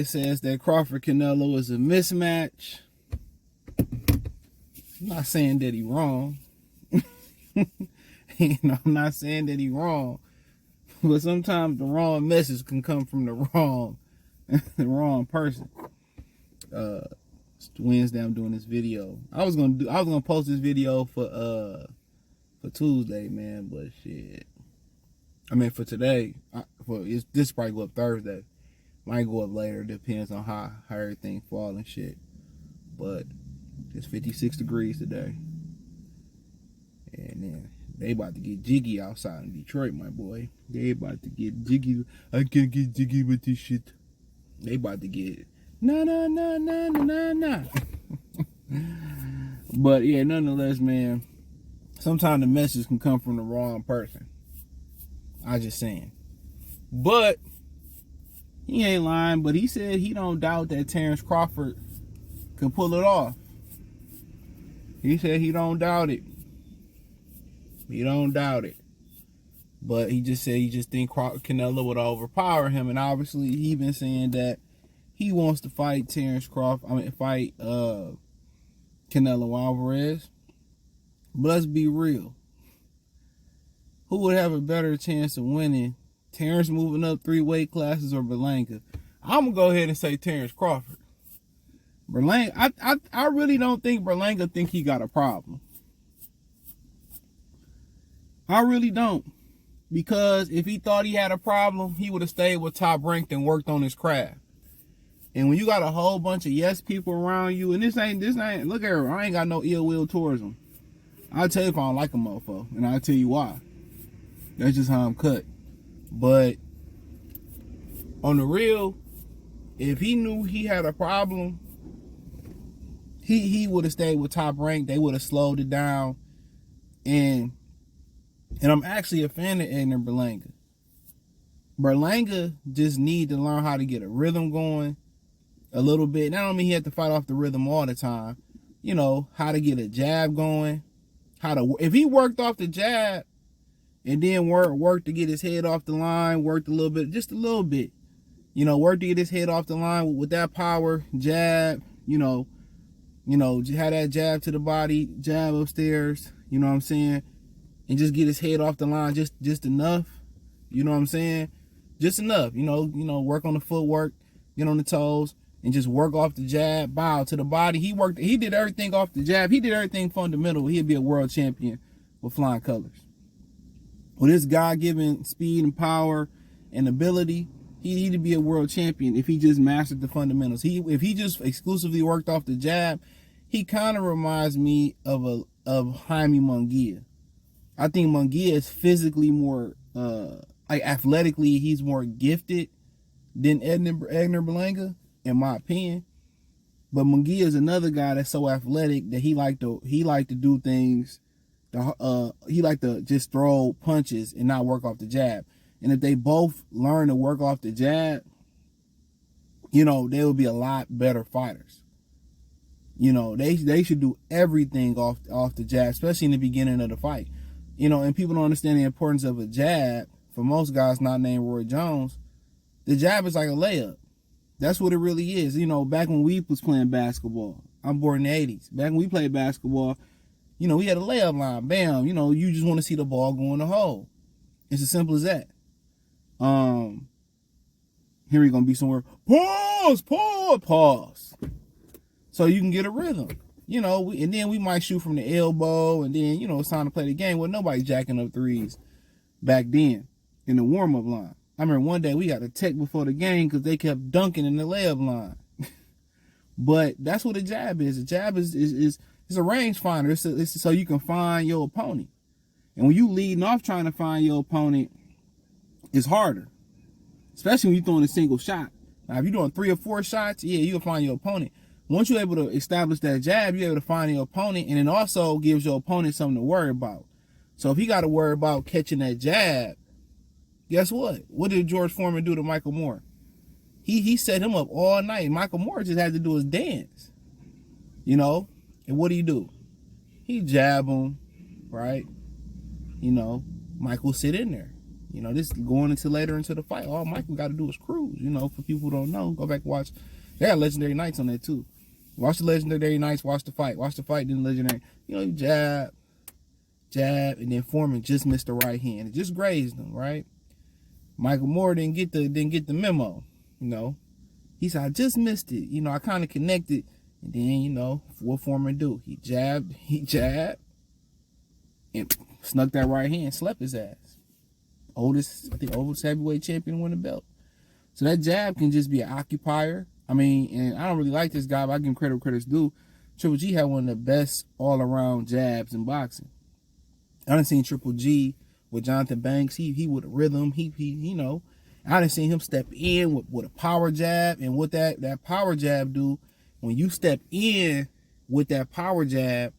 says that Crawford Canelo is a mismatch. I'm not saying that he wrong. I'm not saying that he wrong. But sometimes the wrong message can come from the wrong person. It's Wednesday I'm doing this video. I was gonna post this video for Tuesday, man, but shit. I mean for today. This probably go up Thursday. Might go up later, depends on how everything fall and shit. But it's 56 degrees today. And then they about to get jiggy outside in Detroit, my boy. They about to get jiggy. I can't get jiggy with this shit. They about to get nah. But yeah, nonetheless, man, sometimes the message can come from the wrong person. I just saying. But he ain't lying, but he said he don't doubt that Terrence Crawford can pull it off. He said he don't doubt it. He don't doubt it. But he just said he just think Canelo would overpower him. And obviously he been saying that he wants to fight fight Canelo Alvarez. But let's be real. Who would have a better chance of winning? Terrence moving up 3 weight classes or Berlanga? I'm going to go ahead and say Terrence Crawford. Berlanga, I really don't think Berlanga think he got a problem. I really don't. Because if he thought he had a problem, he would have stayed with Top Ranked and worked on his craft. And when you got a whole bunch of yes people around you, and this ain't, look at her, I ain't got no ill will towards him. I'll tell you if I don't like a motherfucker, and I'll tell you why. That's just how I'm cut. But on the real, if he knew he had a problem, he would have stayed with Top Rank. They would have slowed it down. And I'm actually a fan of Edgar Berlanga. Berlanga just need to learn how to get a rhythm going a little bit. That don't mean he had to fight off the rhythm all the time. You know, how to get a jab going. If he worked off the jab and then worked to get his head off the line, worked a little bit, just a little bit. You know, worked to get his head off the line with that power, jab, you know, had that jab to the body, jab upstairs, you know what I'm saying? And just get his head off the line just enough, you know what I'm saying? Just enough, you know, work on the footwork, get on the toes, and just work off the jab, bow to the body. He did everything off the jab. He did everything fundamental. He'd be a world champion with flying colors. With his God-given speed and power and ability, he'd be a world champion if he just mastered the fundamentals. If he just exclusively worked off the jab, he kind of reminds me of Jaime Munguia. I think Munguia is physically more, athletically, he's more gifted than Edgar Berlanga, in my opinion. But Munguia is another guy that's so athletic that he like to do things. He like to just throw punches and not work off the jab. And if they both learn to work off the jab, you know, they would be a lot better fighters. You know, they should do everything off the jab, especially in the beginning of the fight. You know, and people don't understand the importance of a jab. For most guys not named Roy Jones, the jab is like a layup. That's what it really is. You know, back when we was playing basketball, I'm born in the 80s. Back when we played basketball, you know, we had a layup line. Bam. You know, you just want to see the ball go in the hole. It's as simple as that. Here we gonna be somewhere. Pause. So you can get a rhythm. You know, and then we might shoot from the elbow, and then, you know, it's time to play the game. Well, nobody's jacking up threes back then in the warm-up line. I remember one day we got a tech before the game because they kept dunking in the layup line. But that's what a jab is. A jab is a range finder. It's so you can find your opponent. And when you leading off trying to find your opponent, it's harder. Especially when you're throwing a single shot. Now, if you're doing 3 or 4 shots, yeah, you'll find your opponent. Once you're able to establish that jab, you're able to find your opponent, and it also gives your opponent something to worry about. So if he got to worry about catching that jab, guess what? What did George Foreman do to Michael Moore? He set him up all night. Michael Moore just had to do his dance. You know? And what do? He jab him, right? You know, Michael sit in there. You know, this going into later into the fight. All Michael got to do is cruise. You know, for people who don't know, go back and watch. They had legendary nights on there too. Watch the legendary nights. Watch the fight. Watch the fight. Then legendary. You know, jab, and then Foreman just missed the right hand. It just grazed him, right? Michael Moore didn't get the memo. You know, he said I just missed it. You know, I kind of connected, and then you know what Foreman do? He jabbed, and snuck that right hand, slept his ass. Oldest heavyweight champion to win the belt. So that jab can just be an occupier. I mean, and I don't really like this guy, but I give him credit where credit's due. Triple G had one of the best all-around jabs in boxing. I done seen Triple G with Jonathan Banks. He with a rhythm. He you know, I done seen him step in with a power jab, and what that power jab do, when you step in with that power jab,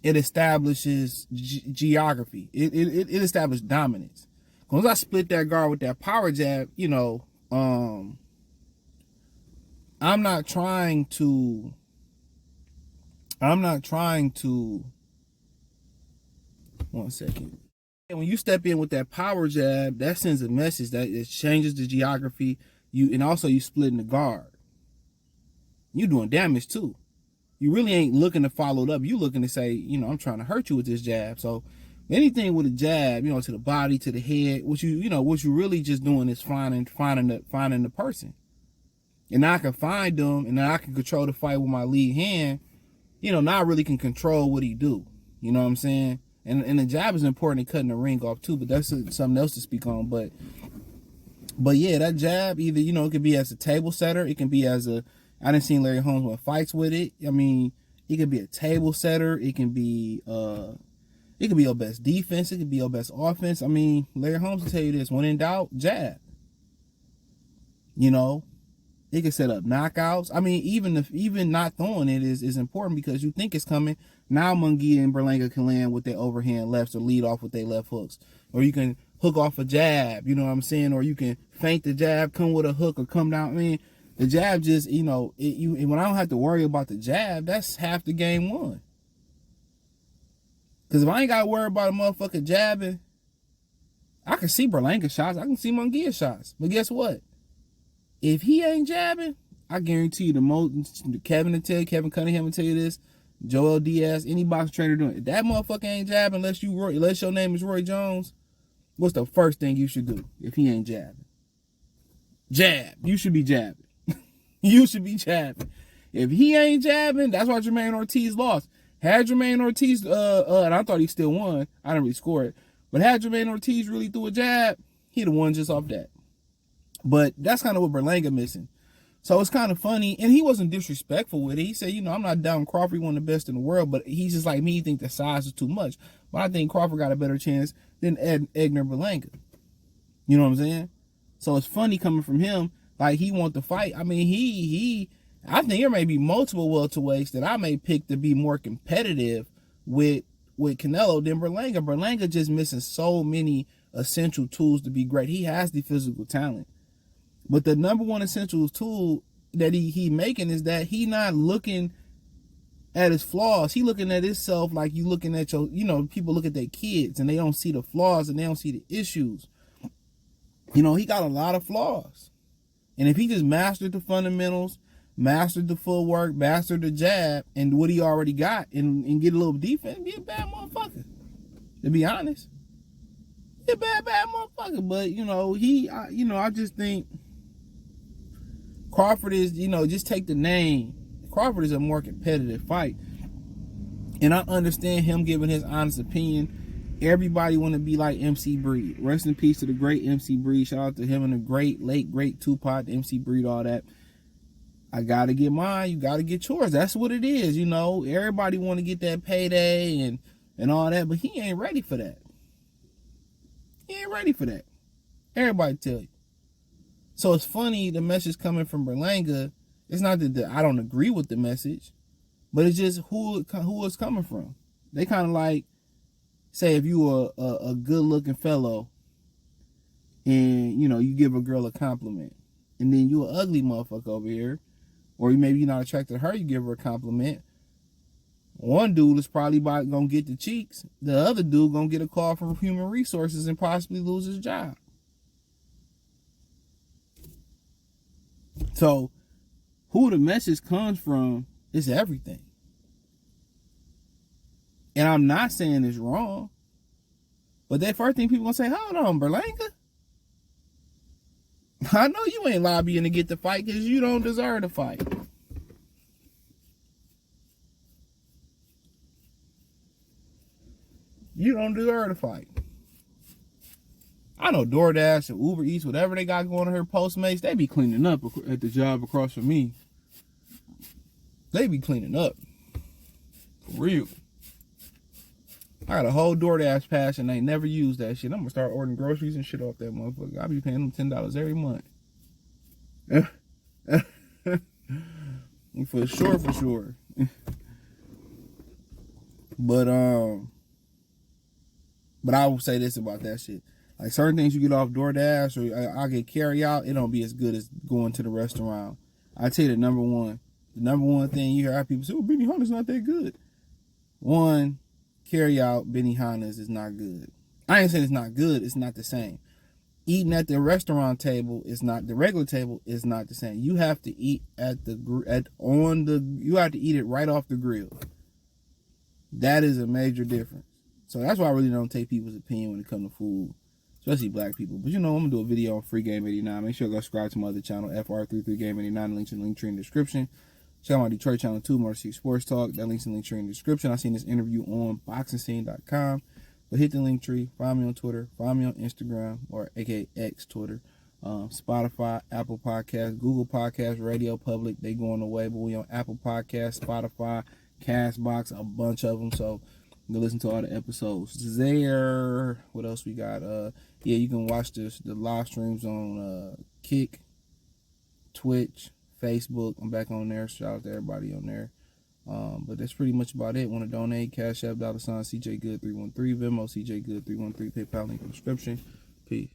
it establishes geography. It establishes dominance. Once I split that guard with that power jab, you know, I'm not trying to. One second. And when you step in with that power jab, that sends a message that it changes the geography. And also you splitting the guard. You doing damage too. You really ain't looking to follow it up. You looking to say, you know, I'm trying to hurt you with this jab. So anything with a jab, you know, to the body, to the head, what you really just doing is finding the person. And now I can find them, and now I can control the fight with my lead hand. You know, now I really can control what he do. You know what I'm saying? And the jab is important in cutting the ring off too, but that's something else to speak on. But yeah, that jab, either, you know, it could be as a table setter, it can be as a, I done seen Larry Holmes win fights with it. I mean, it could be a table setter, it can be your best defense, it could be your best offense. I mean, Larry Holmes will tell you this: when in doubt, jab. You know, it can set up knockouts. I mean, even not throwing it is important, because you think it's coming. Now Munguia and Berlanga can land with their overhand lefts or lead off with their left hooks. Or you can hook off a jab, you know what I'm saying? Or you can feint the jab, come with a hook, or come down. I mean, the jab just, you know, when I don't have to worry about the jab, that's half the game won. Because if I ain't got to worry about a motherfucker jabbing, I can see Berlanga shots, I can see Munguia shots. But guess what? If he ain't jabbing, I guarantee you Kevin Cunningham will tell you this, Joel Diaz, any boxing trainer doing it. If that motherfucker ain't jabbing, unless your name is Roy Jones, what's the first thing you should do if he ain't jabbing? Jab. You should be jabbing. You should be jabbing. If he ain't jabbing, that's why Jermaine Ortiz lost. Had Jermaine Ortiz, and I thought he still won. I didn't really score it. But had Jermaine Ortiz really threw a jab, he'd have won just off that. But that's kind of what Berlanga missing. So it's kind of funny. And he wasn't disrespectful with it. He said, you know, I'm not down Crawford, one of the best in the world, but he's just like me. He think the size is too much. But I think Crawford got a better chance than Edgar Berlanga. You know what I'm saying? So it's funny coming from him. Like, he want to fight. I mean, I think there may be multiple welterweights that I may pick to be more competitive with Canelo than Berlanga. Berlanga just missing so many essential tools to be great. He has the physical talent. But the number one essential tool that he making is that he not looking at his flaws. He looking at himself like you looking at your, you know, people look at their kids and they don't see the flaws and they don't see the issues. You know, he got a lot of flaws. And if he just mastered the fundamentals, mastered the footwork, mastered the jab, and what he already got, and get a little defense, be a bad motherfucker. To be honest. Be a bad motherfucker. But, you know, I just think Crawford is, you know, just take the name. Crawford is a more competitive fight. And I understand him giving his honest opinion. Everybody want to be like MC Breed. Rest in peace to the great MC Breed. Shout out to him and the late great Tupac, MC Breed, all that. I got to get mine. You got to get yours. That's what it is, you know. Everybody want to get that payday and all that, but he ain't ready for that. He ain't ready for that. Everybody tell you. So it's funny, the message coming from Berlanga, it's not that I don't agree with the message, but it's just who it's coming from. They kind of like, say if you are a good-looking fellow and, you know, you give a girl a compliment, and then you an ugly motherfucker over here, or maybe you're not attracted to her, you give her a compliment. One dude is probably going to get the cheeks. The other dude going to get a call from human resources and possibly lose his job. So who the message comes from is everything. And I'm not saying it's wrong, but that first thing people gonna say, hold on, Berlanga, I know you ain't lobbying to get the fight because you don't deserve to fight. You don't deserve to fight. I know DoorDash and Uber Eats, whatever they got going on here, Postmates, they be cleaning up at the job across from me. They be cleaning up. For real. I got a whole DoorDash pass and they never use that shit. I'm gonna start ordering groceries and shit off that motherfucker. I'll be paying them $10 every month. For sure. But I will say this about that shit. Like certain things you get off DoorDash or I get carry out, it don't be as good as going to the restaurant. I tell you the number one thing you hear people say, oh, Benihana's not that good. One, carry out Benihana's is not good. I ain't saying it's not good, it's not the same. Eating at the restaurant table is not the regular table is not the same. You have to eat you have to eat it right off the grill. That is a major difference. So that's why I really don't take people's opinion when it comes to food, especially black people. But I'm gonna do a video on Free Game 89. Make sure you go subscribe to my other channel, FR33 Game 89. Links in the link tree in the description. Check out my Detroit channel too, Motor City Sports Talk. That link's in the link tree in the description. I seen this interview on boxingscene.com. But hit the link tree. Find me on Twitter. Find me on Instagram, or aka X Twitter. Spotify, Apple Podcasts, Google Podcasts, Radio Public. They going away, but we on Apple Podcasts, Spotify, Castbox, a bunch of them. So go listen to all the episodes there. What else we got? You can watch the live streams on Kick, Twitch, Facebook. I'm back on there. Shout out to everybody on there. But that's pretty much about it. Want to donate? Cash App, $CJ Good 313, Venmo CJ Good 313, PayPal link in the description. Peace.